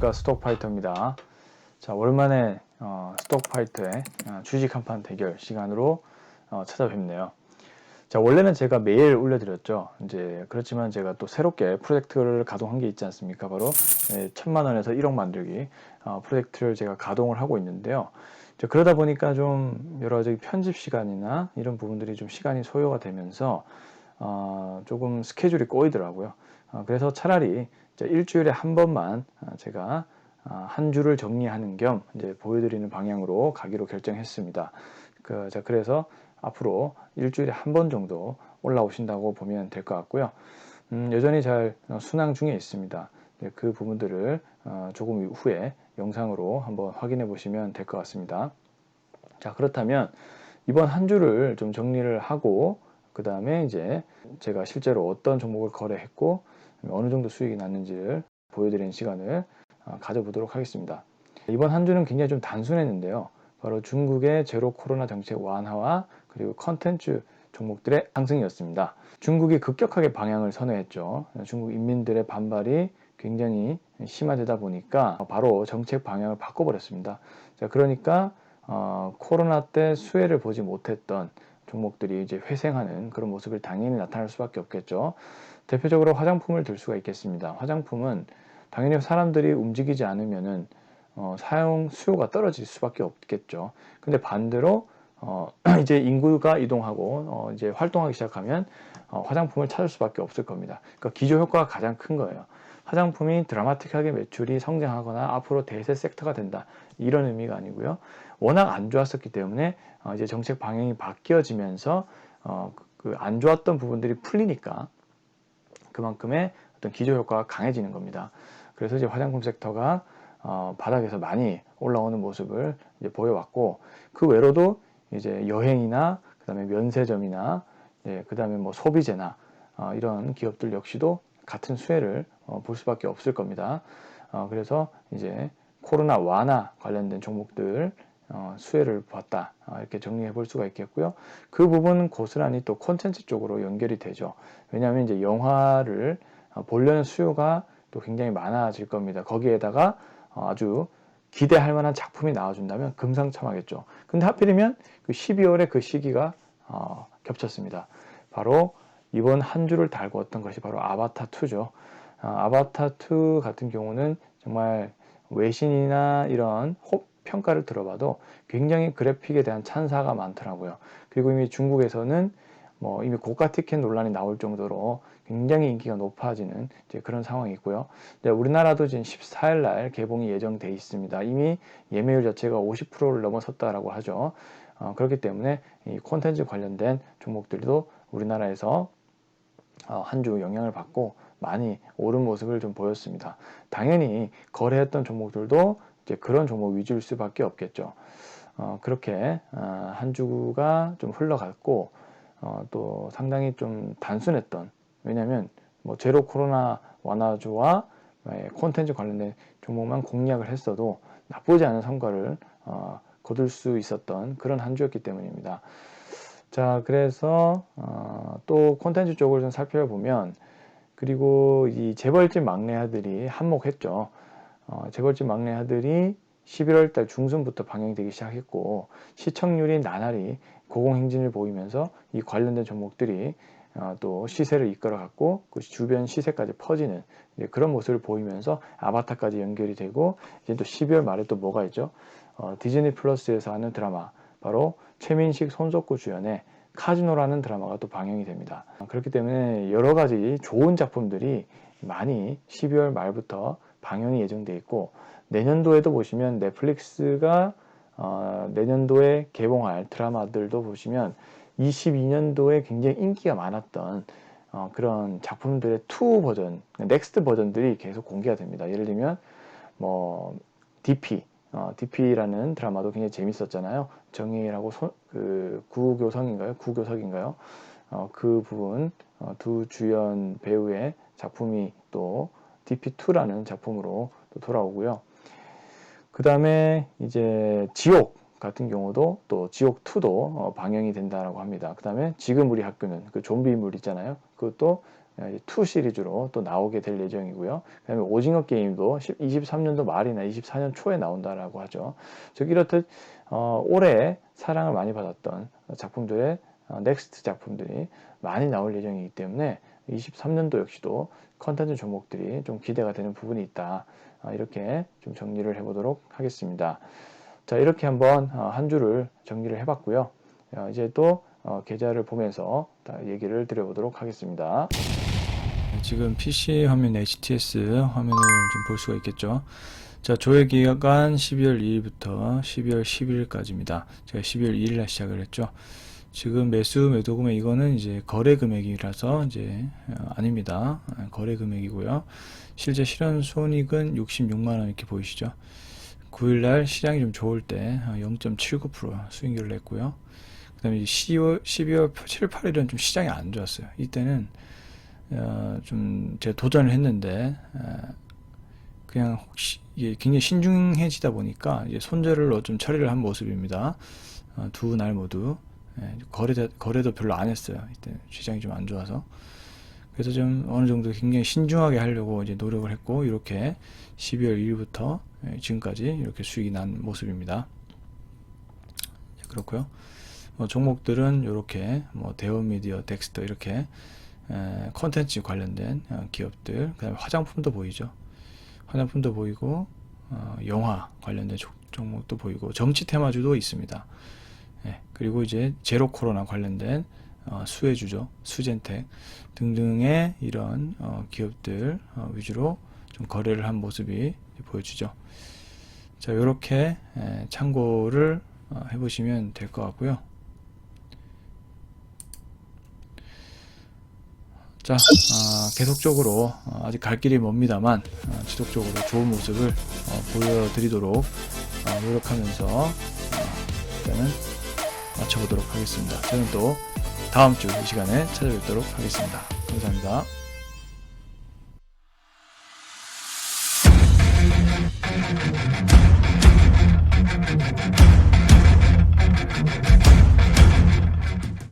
안녕하십니까, 스톡파이터입니다. 자, 오랜만에 스톡파이터의 주식 한판 대결 시간으로 찾아뵙네요. 자, 원래는 제가 매일 올려드렸죠. 이제 그렇지만 제가 또 새롭게 프로젝트를 가동한 게 있지 않습니까? 바로 1,000만 원에서 1억 만들기 프로젝트를 제가 가동을 하고 있는데요. 그러다 보니까 좀 여러 가지 편집 시간이나 이런 부분들이 좀 시간이 소요가 되면서 조금 스케줄이 꼬이더라고요. 그래서 차라리 일주일에 한 번만 제가 한 주를 정리하는 겸 이제 보여드리는 방향으로 가기로 결정했습니다. 그래서 앞으로 일주일에 한 번 정도 올라오신다고 보면 될 것 같고요. 여전히 잘 순항 중에 있습니다. 그 부분들을 조금 후에 영상으로 한번 확인해 보시면 될 것 같습니다. 자, 그렇다면 이번 한 주를 좀 정리를 하고 그 다음에 이제 제가 실제로 어떤 종목을 거래했고 어느 정도 수익이 났는지를 보여드리는 시간을 가져보도록 하겠습니다. 이번 한 주는 굉장히 좀 단순했는데요. 바로 중국의 제로 코로나 정책 완화와 그리고 컨텐츠 종목들의 상승이었습니다. 중국이 급격하게 방향을 선회했죠. 중국 인민들의 반발이 굉장히 심화되다 보니까 바로 정책 방향을 바꿔버렸습니다. 자, 그러니까 코로나 때 수혜를 보지 못했던 종목들이 이제 회생하는 그런 모습을 당연히 나타날 수밖에 없겠죠. 대표적으로 화장품을 들 수가 있겠습니다. 화장품은 당연히 사람들이 움직이지 않으면은 사용 수요가 떨어질 수밖에 없겠죠. 근데 반대로 이제 인구가 이동하고 이제 활동하기 시작하면 화장품을 찾을 수밖에 없을 겁니다. 그러니까 기저 효과가 가장 큰 거예요. 화장품이 드라마틱하게 매출이 성장하거나 앞으로 대세 섹터가 된다, 이런 의미가 아니고요. 워낙 안 좋았었기 때문에 이제 정책 방향이 바뀌어지면서 그 안 좋았던 부분들이 풀리니까 그만큼의 어떤 기저 효과가 강해지는 겁니다. 그래서 이제 화장품 섹터가 바닥에서 많이 올라오는 모습을 이제 보여왔고, 그 외로도 이제 여행이나 그다음에 면세점이나 그다음에 뭐 소비재나 이런 기업들 역시도 같은 수혜를 볼 수밖에 없을 겁니다. 그래서 이제 코로나 완화 관련된 종목들 수혜를 봤다, 이렇게 정리해 볼 수가 있겠고요. 그 부분은 고스란히 또 콘텐츠 쪽으로 연결이 되죠. 왜냐하면 이제 영화를 보려는 수요가 또 굉장히 많아질 겁니다. 거기에다가 아주 기대할 만한 작품이 나와준다면 금상첨화겠죠. 근데 하필이면 그 12월에 그 시기가 겹쳤습니다. 바로 이번 한 주를 달구었던 것이 바로 아바타2죠. 아바타2 같은 경우는 정말 외신이나 이런 평가를 들어봐도 굉장히 그래픽에 대한 찬사가 많더라고요. 그리고 이미 중국에서는 뭐 이미 고가 티켓 논란이 나올 정도로 굉장히 인기가 높아지는 이제 그런 상황이 있고요. 우리나라도 지금 14일 날 개봉이 예정돼 있습니다. 이미 예매율 자체가 50%를 넘어섰다라고 하죠. 그렇기 때문에 이 콘텐츠 관련된 종목들도 우리나라에서 한 주 영향을 받고 많이 오른 모습을 좀 보였습니다. 당연히 거래했던 종목들도 이제 그런 종목 위주일 수밖에 없겠죠. 그렇게 한 주가 좀 흘러갔고 또 상당히 좀 단순했던, 왜냐하면 뭐 제로 코로나 완화주와 콘텐츠 관련된 종목만 공략을 했어도 나쁘지 않은 성과를 거둘 수 있었던 그런 한 주였기 때문입니다. 자, 그래서 또 콘텐츠 쪽을 좀 살펴보면, 그리고 이 재벌집 막내 아들이 한몫했죠. 재벌집 막내 아들이 11월 달 중순부터 방영되기 시작했고, 시청률이 나날이 고공행진을 보이면서 이 관련된 종목들이 또 시세를 이끌어갔고, 그 주변 시세까지 퍼지는 그런 모습을 보이면서 아바타까지 연결이 되고, 이제 또 12월 말에 또 뭐가 있죠? 디즈니 플러스에서 하는 드라마, 바로 최민식, 손석구 주연의 카지노라는 드라마가 또 방영이 됩니다. 그렇기 때문에 여러 가지 좋은 작품들이 많이 12월 말부터 방영이 예정돼 있고, 내년도에도 보시면 넷플릭스가 내년도에 개봉할 드라마들도 보시면 22년도에 굉장히 인기가 많았던 그런 작품들의 2 버전, 넥스트 버전들이 계속 공개가 됩니다. 예를 들면 뭐 DP라는 드라마도 굉장히 재밌었잖아요. 정혜라고 그 구교석인가요? 그 부분 두 주연 배우의 작품이 또 DP2라는 작품으로 또 돌아오고요. 그 다음에 이제 지옥 같은 경우도 또 지옥2도 방영이 된다라고 합니다. 그 다음에 지금 우리 학교는 그 좀비물 있잖아요. 그것도 2 시리즈로 또 나오게 될 예정이고요. 그다음에 오징어 게임도 23년도 말이나 24년 초에 나온다라고 하죠. 즉 이렇듯 올해 사랑을 많이 받았던 작품들의 넥스트 작품들이 많이 나올 예정이기 때문에 23년도 역시도 컨텐츠 종목들이 좀 기대가 되는 부분이 있다. 이렇게 좀 정리를 해보도록 하겠습니다. 자, 이렇게 한번 한 주를 정리를 해봤고요. 이제 또 계좌를 보면서 얘기를 드려보도록 하겠습니다. 지금 PC 화면 HTS 화면을 좀 볼 수가 있겠죠. 자, 조회 기간 12월 2일부터 12월 10일까지입니다. 제가 12월 2일날 시작을 했죠. 지금 매수 매도 금액 이거는 이제 거래 금액이라서 이제 아닙니다. 거래 금액이고요. 실제 실현 손익은 66만 원 이렇게 보이시죠. 9일날 시장이 좀 좋을 때 0.79% 수익률을 냈고요. 그 다음에 12월 7, 8일은 좀 시장이 안 좋았어요. 이때는 좀 제가 도전을 했는데 그냥 혹시 이게 굉장히 신중해지다 보니까 이제 손절로 좀 처리를 한 모습입니다. 두 날 모두 거래도 별로 안 했어요. 이때 시장이 좀 안 좋아서. 그래서 좀 어느 정도 굉장히 신중하게 하려고 이제 노력을 했고, 이렇게 12월 2일부터 지금까지 이렇게 수익이 난 모습입니다. 그렇고요. 종목들은 이렇게 대원미디어, 덱스터 이렇게 컨텐츠 관련된 기업들, 그다음에 화장품도 보이죠. 화장품도 보이고 영화 관련된 종목도 보이고 정치 테마주도 있습니다. 그리고 이제 제로 코로나 관련된 수혜주죠, 수젠텍 등등의 이런 기업들 위주로 좀 거래를 한 모습이 보여주죠. 자, 이렇게 참고를 해보시면 될 것 같고요. 자, 계속적으로 아직 갈 길이 멉니다만 지속적으로 좋은 모습을 보여드리도록 노력하면서 일단은 마쳐보도록 하겠습니다. 저는 또 다음 주 이 시간에 찾아뵙도록 하겠습니다. 감사합니다.